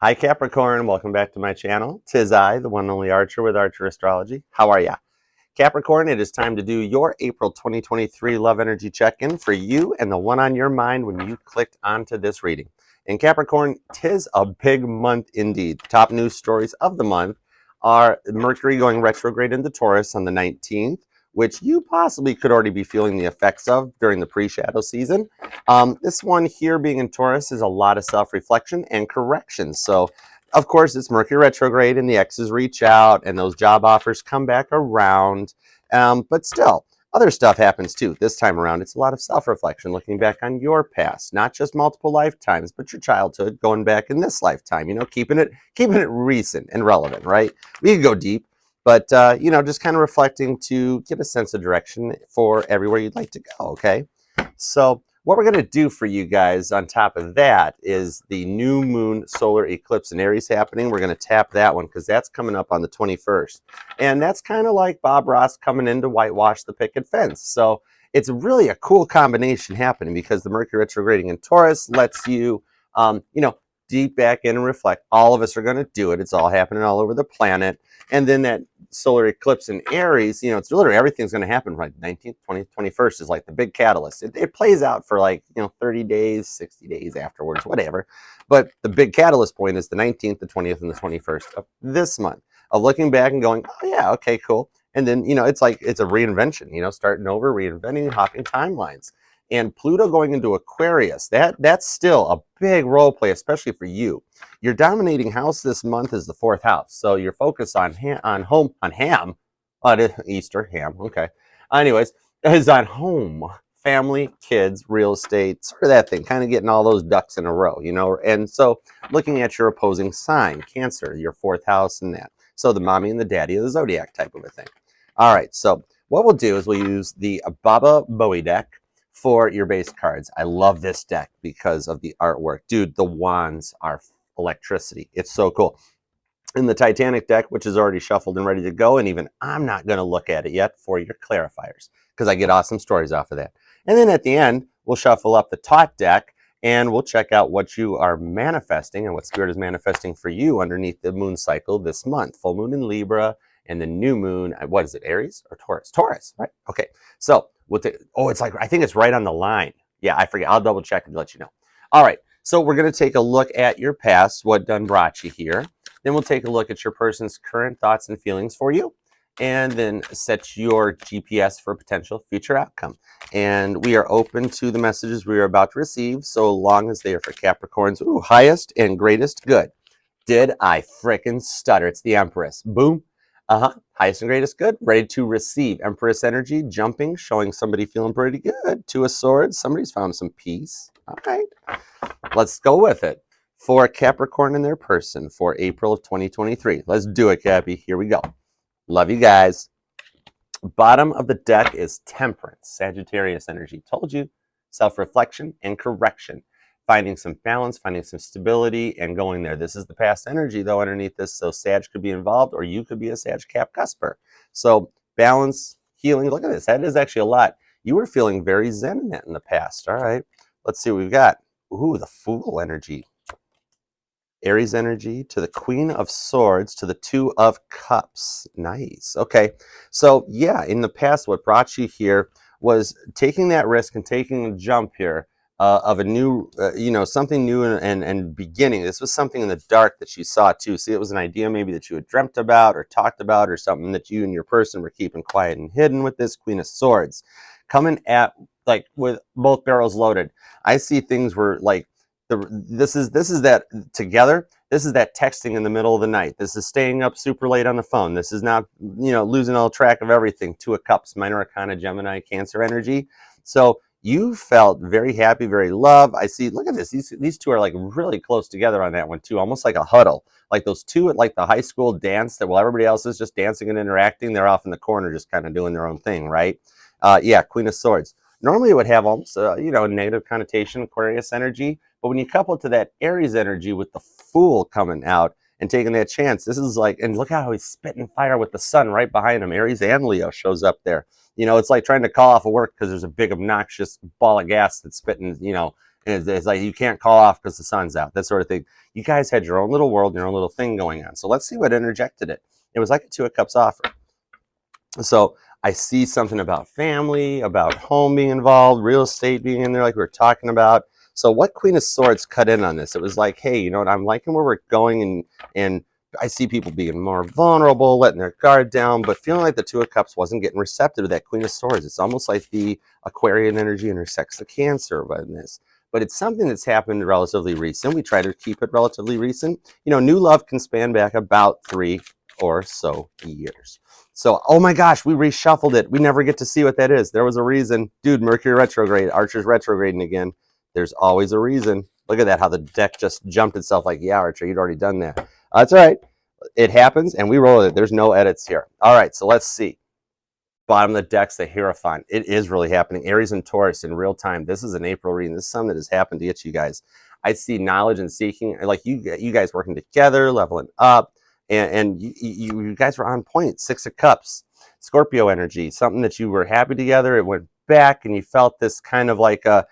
Hi Capricorn, welcome back to my channel. Tis I, the one and only Archer with Archer Astrology. How are ya? Capricorn, it is time to do your April 2023 love energy check-in for you and the one on your mind when you clicked onto this reading. In Capricorn, tis a big month indeed. Top news stories of the month are Mercury going retrograde into Taurus on the 19th, which you possibly could already be feeling the effects of during the pre-shadow season. This one here being in Taurus is a lot of self-reflection and correction. So, of course, it's Mercury retrograde and the exes reach out and those job offers come back around. But still, other stuff happens too. This time around, it's a lot of self-reflection, looking back on your past, not just multiple lifetimes, but your childhood, going back in this lifetime, keeping it recent and relevant, right? We could go deep, but just kind of reflecting to get a sense of direction for everywhere you'd like to go, okay? So what we're going to do for you guys on top of that is the new moon solar eclipse in Aries happening. We're going to tap that one because that's coming up on the 21st. And that's kind of like Bob Ross coming in to whitewash the picket fence. So it's really a cool combination happening because the Mercury retrograding in Taurus lets you, deep back in and reflect. All of us are going to do it. It's all happening all over the planet. And then that solar eclipse in Aries, it's literally everything's going to happen right 19th, 20th, 21st is like the big catalyst. It plays out for 30 days, 60 days afterwards, whatever. But the big catalyst point is the 19th, the 20th, and the 21st of this month of looking back and going, oh yeah, okay, cool. And then, it's like it's a reinvention, starting over, reinventing, hopping timelines. And Pluto going into Aquarius, that's still a big role play, especially for you. Your dominating house this month is the 4th house, so your focus on Easter ham. Okay. Anyways, is on home, family, kids, real estate, sort of that thing, kind of getting all those ducks in a row, And so, looking at your opposing sign, Cancer, your 4th house, and that. So the mommy and the daddy of the zodiac type of a thing. All right. So what we'll do is we'll use the Baba Bowie deck for your base cards. I love this deck because of the artwork. Dude, the wands are electricity. It's so cool. In the Titanic deck, which is already shuffled and ready to go, and even I'm not going to look at it yet for your clarifiers because I get awesome stories off of that. And then at the end, we'll shuffle up the Tot deck and we'll check out what you are manifesting and what Spirit is manifesting for you underneath the moon cycle this month. Full moon in Libra and the new moon, what is it, Aries or Taurus? Taurus, right? Okay, so it's like, I think it's right on the line. Yeah, I forget. I'll double check and let you know. All right, so we're going to take a look at your past, what done brought you here. Then we'll take a look at your person's current thoughts and feelings for you, and then set your GPS for potential future outcome. And we are open to the messages we are about to receive, so long as they are for Capricorn's highest and greatest good. Did I frickin' stutter? It's the Empress. Boom. Highest and greatest good. Ready to receive. Empress energy, jumping, showing somebody feeling pretty good. Two of Swords. Somebody's found some peace. All right. Let's go with it. For Capricorn and their person for April of 2023. Let's do it, Cappy. Here we go. Love you guys. Bottom of the deck is Temperance. Sagittarius energy. Told you. Self-reflection and correction. Finding some balance, finding some stability, and going there. This is the past energy, though, underneath this. So Sag could be involved, or you could be a Sag Cap cusper. So balance, healing. Look at this. That is actually a lot. You were feeling very zen in that in the past. All right. Let's see what we've got. Ooh, the Fool energy. Aries energy to the Queen of Swords to the Two of Cups. Nice. Okay. So, yeah, in the past, what brought you here was taking that risk and taking a jump here. Of a new, something new and beginning. This was something in the dark that you saw too. See, it was an idea maybe that you had dreamt about or talked about or something that you and your person were keeping quiet and hidden with this Queen of Swords. Coming at, with both barrels loaded. I see things where, this is that together. This is that texting in the middle of the night. This is staying up super late on the phone. This is not, losing all track of everything. Two of Cups, Minor Arcana, Gemini, Cancer energy. So, you felt very happy, very loved. I see, look at this. These two are really close together on that one too, almost like a huddle. Like those two at the high school dance that while everybody else is just dancing and interacting, they're off in the corner just kind of doing their own thing, right? Yeah, Queen of Swords. Normally it would have almost, a negative connotation, Aquarius energy. But when you couple it to that Aries energy with the Fool coming out and taking that chance, this is and look how he's spitting fire with the sun right behind him. Aries and Leo shows up there. It's like trying to call off of work because there's a big obnoxious ball of gas that's spitting, And it's like you can't call off because the sun's out, that sort of thing. You guys had your own little world, your own little thing going on. So let's see what interjected it. It was like a Two of Cups offer. So I see something about family, about home being involved, real estate being in there, like we were talking about. So what Queen of Swords cut in on this? It was like, hey, you know what? I'm liking where we're going, and I see people being more vulnerable, letting their guard down, but feeling like the Two of Cups wasn't getting receptive to that Queen of Swords. It's almost like the Aquarian energy intersects the Cancer in this. But it's something that's happened relatively recent. We try to keep it relatively recent. You know, new love can span back about 3 or so years. So, oh my gosh, we reshuffled it. We never get to see what that is. There was a reason. Dude, Mercury retrograde, Archer's retrograding again. There's always a reason. Look at that, how the deck just jumped itself like, yeah, Archer, you'd already done that. That's all right. It happens, and we roll it. There's no edits here. All right, so let's see. Bottom of the deck's the Hierophant. It is really happening. Aries and Taurus in real time. This is an April reading. This is something that has happened to you guys. I see knowledge and seeking, like you guys working together, leveling up, and you guys were on point. 6 of Cups, Scorpio energy, something that you were happy together. It went back, and you felt this kind of like a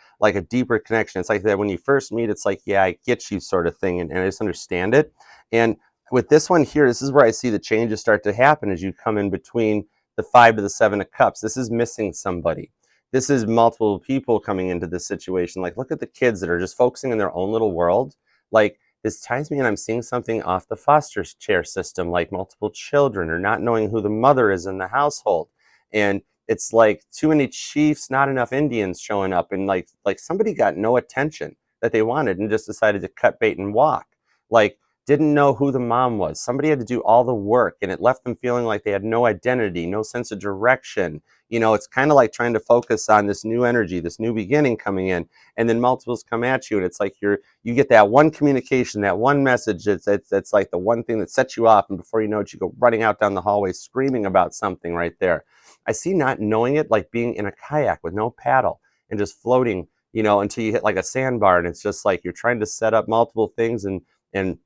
deeper connection. It's like that when you first meet, it's like, yeah, I get you sort of thing, and I just understand it. And with this one here, this is where I see the changes start to happen as you come in between the 5 to the 7 of Cups. This is missing somebody. This is multiple people coming into this situation. Like, look at the kids that are just focusing in their own little world. Like, this ties me, and I'm seeing something off the foster care system, like multiple children or not knowing who the mother is in the household. And it's like too many chiefs, not enough Indians showing up, and like somebody got no attention that they wanted and just decided to cut bait and walk. Like, didn't know who the mom was. Somebody had to do all the work, and it left them feeling like they had no identity, no sense of direction. You know, it's kind of like trying to focus on this new energy, this new beginning coming in, and then multiples come at you, and it's like you get that one communication, that one message. It's like the one thing that sets you off, and before you know it, you go running out down the hallway screaming about something right there. I see not knowing it like being in a kayak with no paddle and just floating, you know, until you hit like a sandbar, and it's just like you're trying to set up multiple things and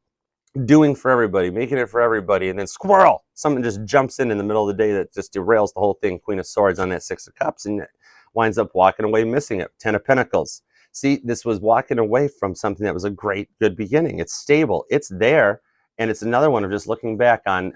doing for everybody, making it for everybody, and then squirrel, something just jumps in the middle of the day that just derails the whole thing. Queen of Swords on that 6 of Cups, and winds up walking away missing it. 10 of Pentacles. See, this was walking away from something that was a great, good beginning. It's stable. It's there. And it's another one of just looking back on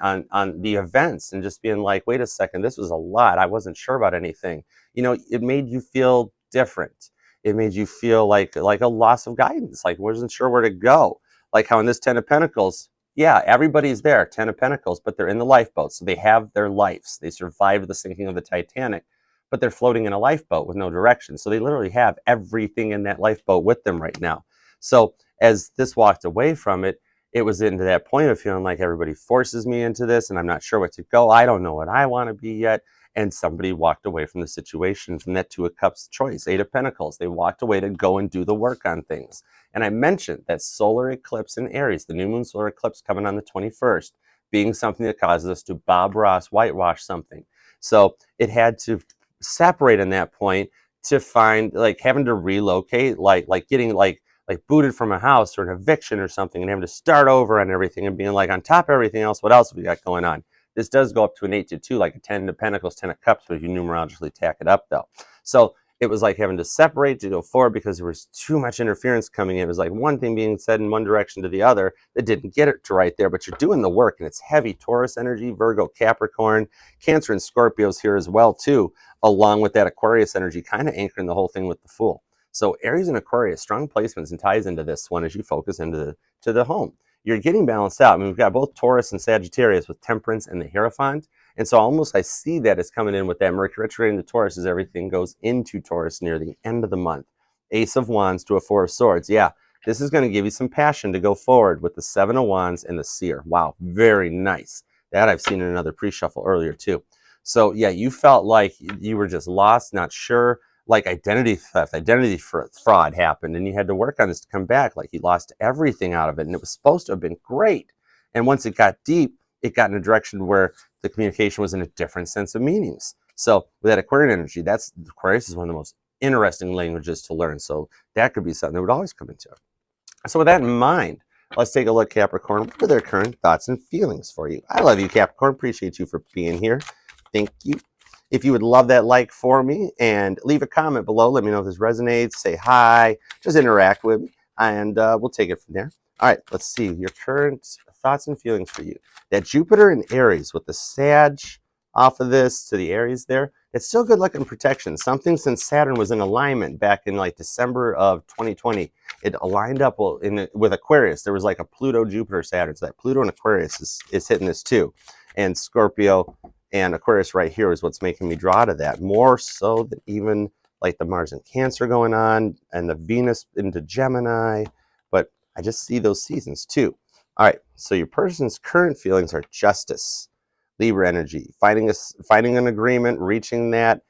the events and just being like, wait a second, this was a lot. I wasn't sure about anything. You know, it made you feel different. It made you feel like a loss of guidance, like wasn't sure where to go. Like how in this 10 of Pentacles, yeah, everybody's there, 10 of Pentacles, but they're in the lifeboat. So they have their lives. They survived the sinking of the Titanic, but they're floating in a lifeboat with no direction. So they literally have everything in that lifeboat with them right now. So as this walked away from it, it was into that point of feeling like everybody forces me into this and I'm not sure what to go. I don't know what I want to be yet. And somebody walked away from the situation, from that 2 of Cups choice, 8 of Pentacles. They walked away to go and do the work on things. And I mentioned that solar eclipse in Aries, the new moon solar eclipse coming on the 21st, being something that causes us to Bob Ross whitewash something. So it had to separate in that point to find, like having to relocate, like getting like booted from a house or an eviction or something and having to start over on everything and being like on top of everything else, what else have we got going on? This does go up to an 8 to 2, like a 10 of Pentacles, 10 of Cups, but if you numerologically tack it up though. So it was like having to separate to go forward because there was too much interference coming in. It was like one thing being said in one direction to the other that didn't get it to right there, but you're doing the work and it's heavy Taurus energy, Virgo, Capricorn, Cancer and Scorpio's here as well too, along with that Aquarius energy, kind of anchoring the whole thing with the Fool. So Aries and Aquarius, strong placements and ties into this one as you focus into the home. You're getting balanced out. I mean, we've got both Taurus and Sagittarius with Temperance and the Hierophant. And so almost I see that as coming in with that Mercury retrograde into Taurus as everything goes into Taurus near the end of the month. Ace of Wands to a 4 of Swords. Yeah, this is going to give you some passion to go forward with the 7 of Wands and the Seer. Wow, very nice. That I've seen in another pre-shuffle earlier too. So yeah, you felt like you were just lost, not sure. Like identity theft, identity fraud happened, and you had to work on this to come back. Like you lost everything out of it, and it was supposed to have been great. And once it got deep, it got in a direction where the communication was in a different sense of meanings. So with that Aquarian energy, Aquarius is one of the most interesting languages to learn. So that could be something that would always come into it. So with that in mind, let's take a look, Capricorn. What are their current thoughts and feelings for you? I love you, Capricorn. Appreciate you for being here. Thank you. If you would love that like for me, and leave a comment below. Let me know if this resonates. Say hi. Just interact with me, and we'll take it from there. All right, let's see your current thoughts and feelings for you. That Jupiter in Aries with the Sag off of this to the Aries there, it's still good luck and protection. Something since Saturn was in alignment back in like December of 2020, it aligned up with Aquarius. There was like a Pluto, Jupiter, Saturn. So that Pluto and Aquarius is hitting this too. And Scorpio and Aquarius right here is what's making me draw to that. More so than even like the Mars and Cancer going on and the Venus into Gemini. But I just see those seasons too. All right, so your person's current feelings are justice, Libra energy, finding an agreement, reaching that,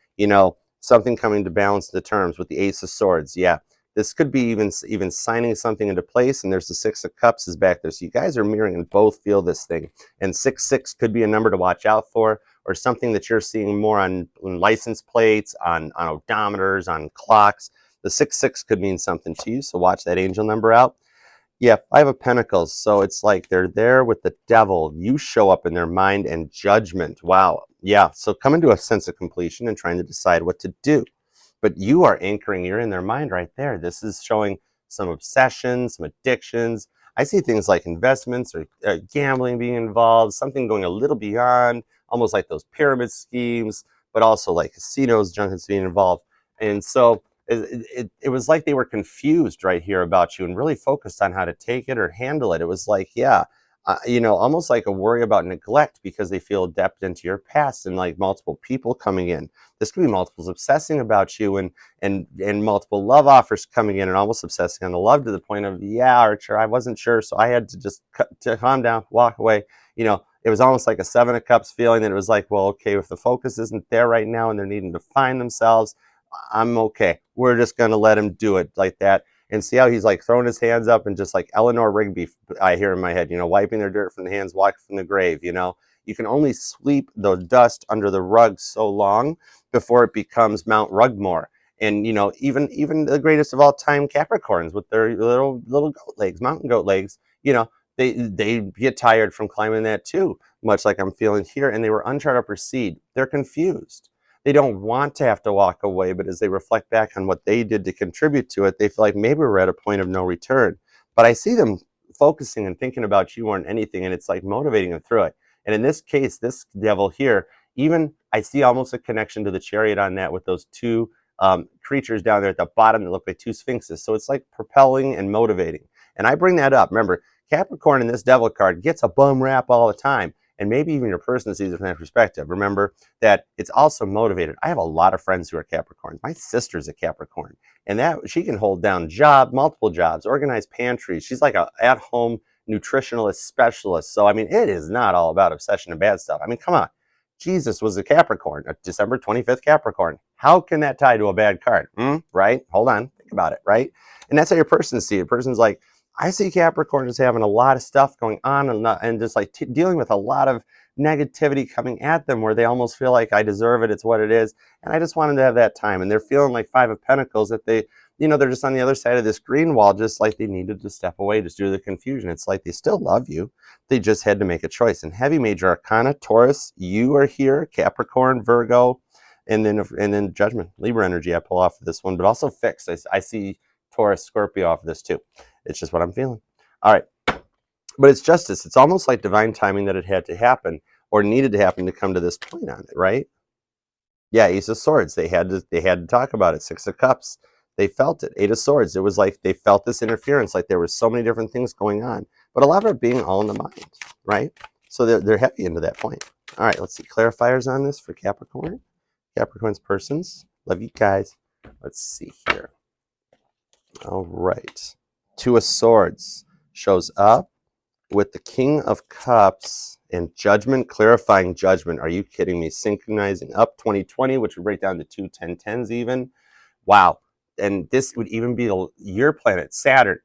something coming to balance the terms with the Ace of Swords. Yeah, this could be even signing something into place, and there's the Six of Cups is back there. So you guys are mirroring and both feel this thing. And 6-6 could be a number to watch out for, or something that you're seeing more on license plates, on odometers, on clocks. The 6-6 could mean something to you, so watch that angel number out. Yeah, Five of Pentacles. So it's like they're there with the devil. You show up in their mind and judgment. Wow. Yeah. So coming to a sense of completion and trying to decide what to do. But you are anchoring, you're in their mind right there. This is showing some obsessions, some addictions. I see things like investments or gambling being involved, something going a little beyond, almost like those pyramid schemes, but also like casinos, junkets being involved. And so it was like they were confused right here about you and really focused on how to take it or handle it. It was like, yeah, almost like a worry about neglect because they feel adept into your past and like multiple people coming in. This could be multiples obsessing about you and multiple love offers coming in and almost obsessing on the love to the point of, yeah, Archer, I wasn't sure, so I had to just calm down, walk away. It was almost like a Seven of Cups feeling that it was like, well, okay, if the focus isn't there right now and they're needing to find themselves, I'm okay. We're just going to let him do it like that. And see how he's like throwing his hands up and just like Eleanor Rigby, I hear in my head, wiping their dirt from the hands, walking from the grave. You can only sweep the dust under the rug so long before it becomes Mount Rugmore. And, even the greatest of all time Capricorns with their little goat legs, mountain goat legs, they get tired from climbing that too, much like I'm feeling here. And they were uncharted upper seed. They're confused. They don't want to have to walk away, but as they reflect back on what they did to contribute to it, they feel like maybe we're at a point of no return. But I see them focusing and thinking about you more than anything, and it's like motivating them through it. And in this case, this devil here, even I see almost a connection to the Chariot on that with those two creatures down there at the bottom that look like two sphinxes. So it's like propelling and motivating. And I bring that up. Remember, Capricorn in this devil card gets a bum rap all the time. And maybe even your person sees it from that perspective. Remember that it's also motivated. I have a lot of friends who are Capricorns. My sister's a Capricorn, and that she can hold down multiple jobs, organize pantries. She's like a at-home nutritionalist specialist. So, it is not all about obsession and bad stuff. Come on. Jesus was a Capricorn, a December 25th Capricorn. How can that tie to a bad card? Right? Hold on. Think about it, right? And that's how your person sees it. Person's like, I see Capricorn as having a lot of stuff going on and just like dealing with a lot of negativity coming at them where they almost feel like I deserve it. It's what it is. And I just want them to have that time. And they're feeling like Five of Pentacles that they're just on the other side of this green wall, just like they needed to step away just due to the confusion. It's like they still love you. They just had to make a choice. And heavy major arcana, Taurus, you are here, Capricorn, Virgo, and then Judgment, Libra energy. I pull off of this one, but also fixed. I see Taurus, Scorpio off of this too. It's just what I'm feeling. All right. But it's justice. It's almost like divine timing that it had to happen or needed to happen to come to this point on it, right? Yeah, Ace of Swords. They had to talk about it. Six of Cups. They felt it. Eight of Swords. It was like they felt this interference, like there was so many different things going on. But a lot of it being all in the mind, right? So they're heavy into that point. All right, let's see. Clarifiers on this for Capricorn. Capricorn's persons. Love you guys. Let's see here. All right. Two of Swords shows up with the King of Cups and Judgment, clarifying Judgment. Are you kidding me? Synchronizing up 2020, which would break down to two 1010s even. Wow. And this would even be your planet, Saturn.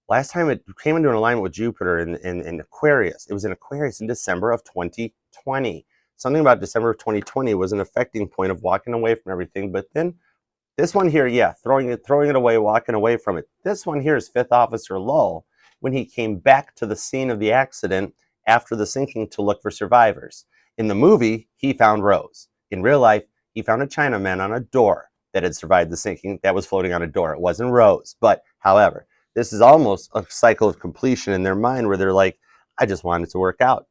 Last time it came into an alignment with Jupiter in Aquarius. It was in Aquarius in December of 2020. Something about December of 2020 was an affecting point of walking away from everything, but then this one here, yeah, throwing it away, walking away from it. This one here is Fifth Officer Lowell when he came back to the scene of the accident after the sinking to look for survivors. In the movie, he found Rose. In real life, He found a Chinaman on a door that had survived the sinking that was floating on a door. It wasn't Rose. But, however, this is almost a cycle of completion in their mind where they're like, I just want it to work out.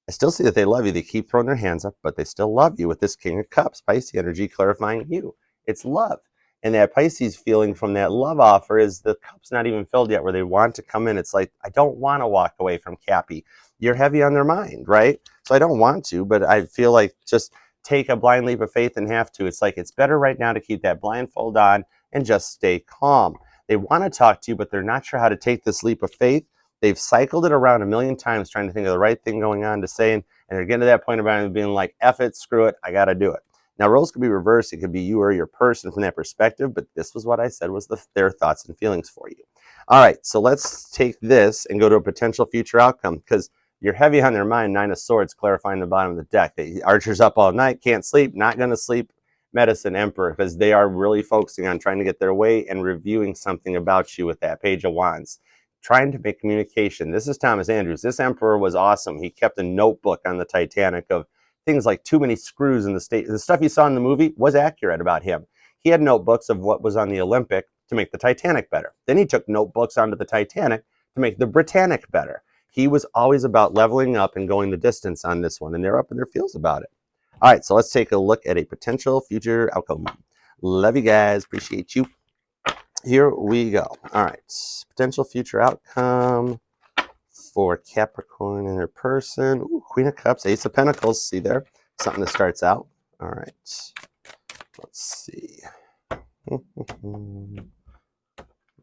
I still see that they love you. They keep throwing their hands up, but they still love you with this King of Cups, Pisces energy clarifying you. It's love. And that Pisces feeling from that love offer is the cup's not even filled yet where they want to come in. It's like, I don't want to walk away from Cappy. You're heavy on their mind, right? So I don't want to, but I feel like just take a blind leap of faith and have to. It's like, it's better right now to keep that blindfold on and just stay calm. They want to talk to you, but they're not sure how to take this leap of faith. They've cycled it around a million times trying to think of the right thing going on to say, and they're getting to that point about it being like, F it, screw it, I got to do it. Now, roles could be reversed. It could be you or your person from that perspective, but this was what I said was their thoughts and feelings for you. All right, so let's take this and go to a potential future outcome because you're heavy on their mind. 9 of Swords clarifying the bottom of the deck. Archer's up all night, can't sleep, not going to sleep. Medicine, Emperor, because they are really focusing on trying to get their way and reviewing something about you with that Page of Wands. Trying to make communication. This is Thomas Andrews. This Emperor was awesome. He kept a notebook on the Titanic of things like too many screws in the state. The stuff you saw in the movie was accurate about him. He had notebooks of what was on the Olympic to make the Titanic better. Then he took notebooks onto the Titanic to make the Britannic better. He was always about leveling up and going the distance on this one, and they're up in their feels about it. All right, so let's take a look at a potential future outcome. Love you guys. Appreciate you. Here we go. All right, potential future outcome for Capricorn and their person. Ooh, Queen of Cups, Ace of Pentacles. See there? Something that starts out. All right. Let's see. All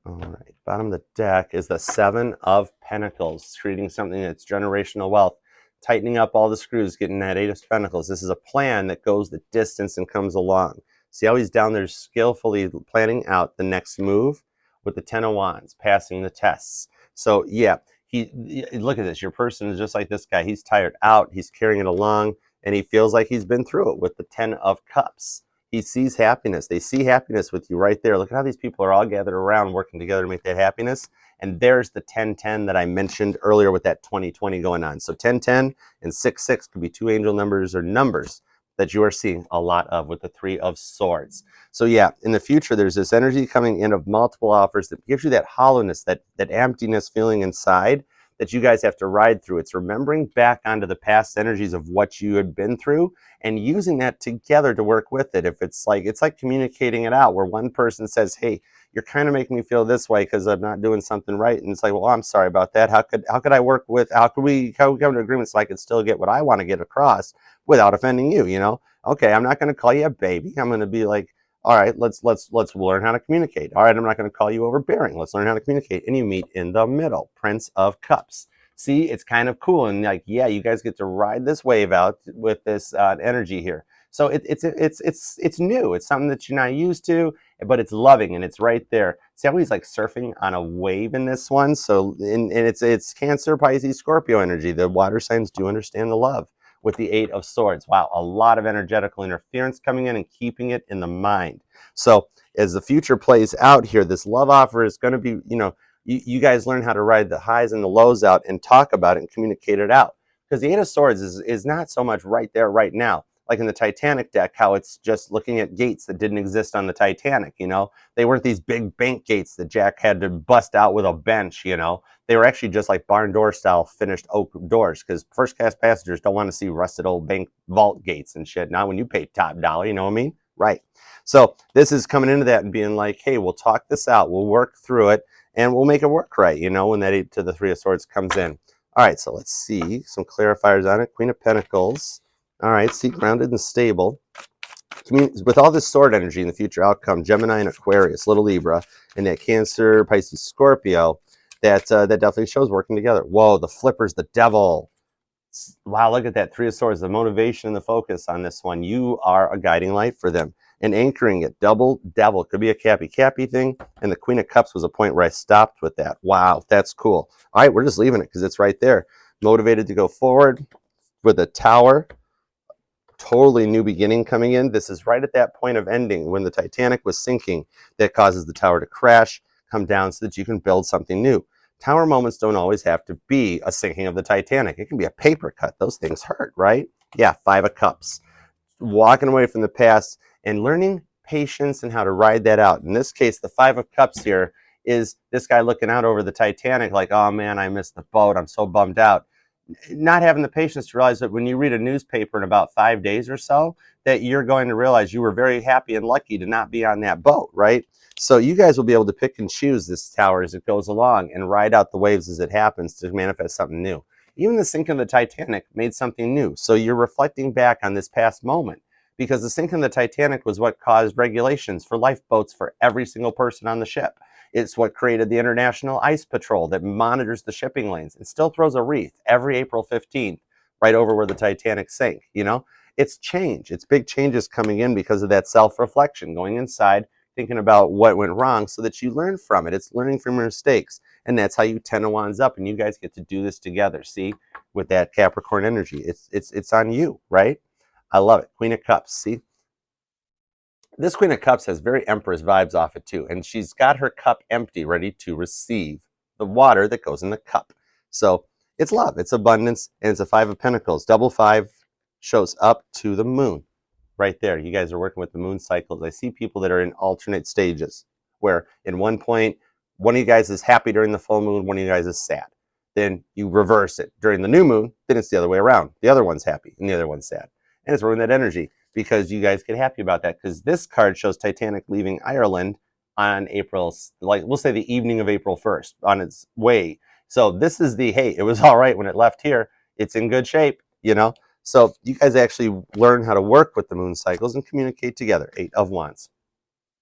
right. Bottom of the deck is the 7 of Pentacles, creating something that's generational wealth, tightening up all the screws, getting that 8 of Pentacles. This is a plan that goes the distance and comes along. See how he's down there skillfully planning out the next move with the 10 of Wands, passing the tests. So yeah, look at this. Your person is just like this guy. He's tired out. He's carrying it along, and he feels like he's been through it with the 10 of Cups. He sees happiness. They see happiness with you right there. Look at how these people are all gathered around working together to make that happiness. And there's the 10-10 that I mentioned earlier with that 20-20 going on. So 10-10 and 6-6 could be 2 angel numbers or numbers that you are seeing a lot of with the 3 of Swords. So yeah, in the future, there's this energy coming in of multiple offers that gives you that hollowness, that emptiness feeling inside that you guys have to ride through. It's remembering back onto the past energies of what you had been through and using that together to work with it. If it's like communicating it out where one person says, hey, you're kind of making me feel this way because I'm not doing something right. And it's like, well, I'm sorry about that. How could I work with, how could we come to agreement so I could still get what I want to get across without offending you, you know? Okay, I'm not going to call you a baby. I'm going to be like, all right, let's learn how to communicate. All right, I'm not going to call you overbearing. Let's learn how to communicate. And you meet in the middle. Prince of Cups. See, it's kind of cool. And like, yeah, you guys get to ride this wave out with this energy here. So it's new. It's something that you're not used to, but it's loving and it's right there. See how he's like surfing on a wave in this one? So and it's Cancer, Pisces, Scorpio energy. The water signs do understand the love. With the 8 of Swords. Wow, a lot of energetical interference coming in and keeping it in the mind. So as the future plays out here, this love offer is going to be, you know, you guys learn how to ride the highs and the lows out and talk about it and communicate it out. Because the 8 of Swords is not so much right there, right now. Like in the Titanic deck, how it's just looking at gates that didn't exist on the Titanic, you know? They weren't these big bank gates that Jack had to bust out with a bench, you know? They were actually just like barn door style finished oak doors because first class passengers don't want to see rusted old bank vault gates and shit. Not when you pay top dollar, you know what I mean? Right. So this is coming into that and being like, hey, we'll talk this out. We'll work through it and we'll make it work right, you know, when that 8 to the 3 of Swords comes in. All right, so let's see some clarifiers on it. Queen of Pentacles. All right, see, grounded and stable. With all this sword energy in the future outcome, Gemini and Aquarius, little Libra, and that Cancer, Pisces, Scorpio, that definitely shows working together. Whoa, the flipper's the devil. Wow, look at that. 3 of Swords, the motivation and the focus on this one. You are a guiding light for them. And anchoring it, double devil. Could be a Cappy thing. And the Queen of Cups was a point where I stopped with that. Wow, that's cool. All right, we're just leaving it because it's right there. Motivated to go forward with a Tower. Totally new beginning coming in. This is right at that point of ending when the Titanic was sinking that causes the tower to crash, come down so that you can build something new. Tower moments don't always have to be a sinking of the Titanic. It can be a paper cut. Those things hurt, right? Yeah, 5 of Cups. walking away from the past and learning patience and how to ride that out. In this case, the Five of Cups here is this guy looking out over the Titanic like, oh man, I missed the boat. I'm so bummed out. Not having the patience to realize that when you read a newspaper in about 5 days or so, that you're going to realize you were very happy and lucky to not be on that boat, right? So you guys will be able to pick and choose this tower as it goes along and ride out the waves as it happens to manifest something new. Even the sinking of the Titanic made something new. So you're reflecting back on this past moment because the sinking of the Titanic was what caused regulations for lifeboats for every single person on the ship. It's what created the International Ice Patrol that monitors the shipping lanes and still throws a wreath every April 15th right over where the Titanic sank. You know, it's change. It's big changes coming in because of that self-reflection, going inside, thinking about what went wrong so that you learn from it. It's learning from your mistakes. And that's how you 10 of Wands up, and you guys get to do this together. See, with that Capricorn energy, it's on you, right? I love it. Queen of Cups, see? This Queen of Cups has very Empress vibes off it too, and she's got her cup empty, ready to receive the water that goes in the cup. So it's love, it's abundance, and it's a Five of Pentacles. Double five shows up to the moon. Right there, you guys are working with the moon cycles. I see people that are in alternate stages, where in one point, one of you guys is happy during the full moon, one of you guys is sad. Then you reverse it. During the new moon, then it's the other way around. The other one's happy and the other one's sad. And it's ruining that energy because you guys get happy about that, because this card shows Titanic leaving Ireland on April, like we'll say the evening of April 1st, on its way. So this is the, hey, it was all right when it left here. It's in good shape, you know? So you guys actually learn how to work with the moon cycles and communicate together. Eight of Wands.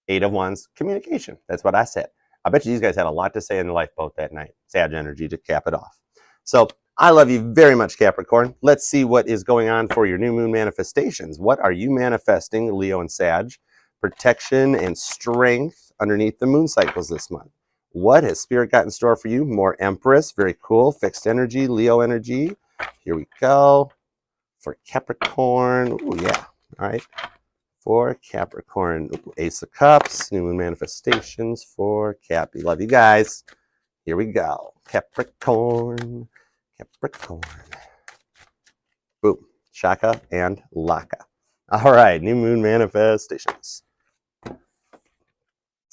Eight of Wands, communication. That's what I said. I bet you these guys had a lot to say in the lifeboat that night. Sag energy to cap it off. So I love you very much, Capricorn. Let's see what is going on for your new moon manifestations. What are you manifesting, Leo and Sag? Protection and strength underneath the moon cycles this month. What has Spirit got in store for you? More Empress, very cool. Fixed energy, Leo energy. Here we go. For Capricorn, ooh, yeah, all right. For Capricorn, Ace of Cups, new moon manifestations for Cappy. Love you guys. Here we go. Capricorn, Capricorn. Boom, Shaka and Laka. All right, new moon manifestations.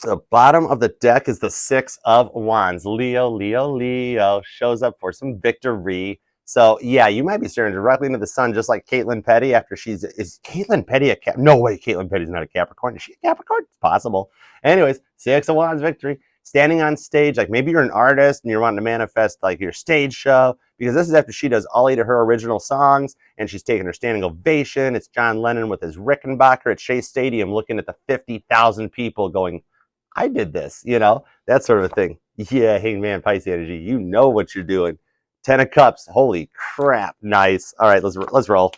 The bottom of the deck is the Six of Wands. Leo, Leo, Leo shows up for some victory. So, yeah, you might be staring directly into the sun, just like Caitlin Petty after she's... Is Caitlin Petty a Cap? No way, Caitlin Petty's not a Capricorn. Is she a Capricorn? It's possible. Anyways, Six of Wands victory. Standing on stage, like maybe you're an artist and you're wanting to manifest like your stage show, because this is after she does all 8 of her original songs and she's taking her standing ovation. It's John Lennon with his Rickenbacker at Shea Stadium looking at the 50,000 people going, I did this, you know, that sort of thing. Yeah, Hangman Pisces energy, you know what you're doing. 10 of Cups, holy crap, nice. All right, let's roll.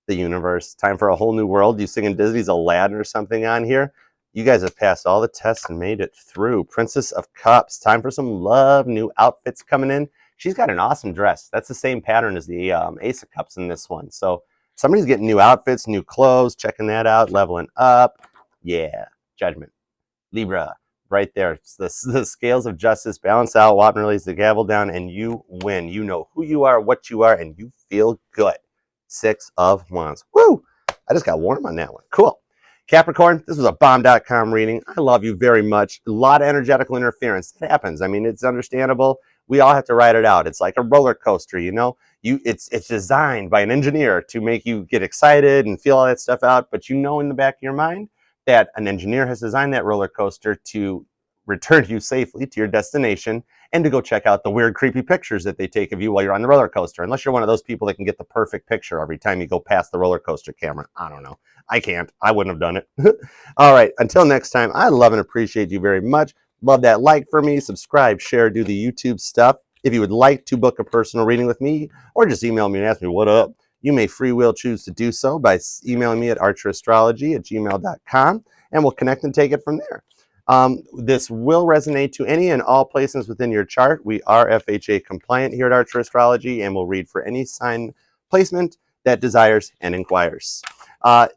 The universe, time for a whole new world. You singing Disney's Aladdin or something on here? You guys have passed all the tests and made it through. Princess of Cups, time for some love, new outfits coming in. She's got an awesome dress. That's the same pattern as the Ace of Cups in this one. So somebody's getting new outfits, new clothes, checking that out, leveling up. Yeah, Judgment. Libra, right there. The scales of justice balance out. Wapner lays the gavel down, and you win. You know who you are, what you are, and you feel good. Six of Wands. Woo! I just got warm on that one. Cool. Capricorn, this was a bomb.com reading. I love you very much. A lot of energetical interference. It happens. I mean, it's understandable. We all have to ride it out. It's like a roller coaster, you know? It's designed by an engineer to make you get excited and feel all that stuff out, but you know in the back of your mind that an engineer has designed that roller coaster to return you safely to your destination and to go check out the weird, creepy pictures that they take of you while you're on the roller coaster. Unless you're one of those people that can get the perfect picture every time you go past the roller coaster camera. I don't know. I can't. I wouldn't have done it. All right. Until next time, I love and appreciate you very much. Love that like for me, subscribe, share, do the YouTube stuff. If you would like to book a personal reading with me or just email me and ask me what up, you may free will choose to do so by emailing me at archerastrology@gmail.com, and we'll connect and take it from there. This will resonate to any and all placements within your chart. We are FHA compliant here at Archer Astrology, and we'll read for any sign placement that desires and inquires.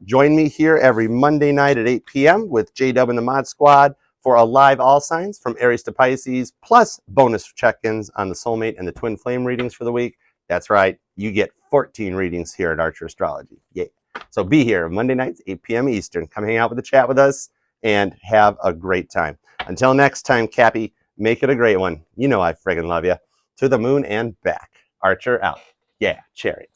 Join me here every Monday night at 8 p.m. with J-Dub and the Mod Squad for a live all signs from Aries to Pisces, plus bonus check-ins on the soulmate and the twin flame readings for the week. That's right, you get 14 readings here at Archer Astrology. Yay. So be here Monday nights, 8 p.m. Eastern. Come hang out with the chat with us and have a great time. Until next time, Cappy, make it a great one. You know I friggin' love you. To the moon and back. Archer out. Yeah, cherry.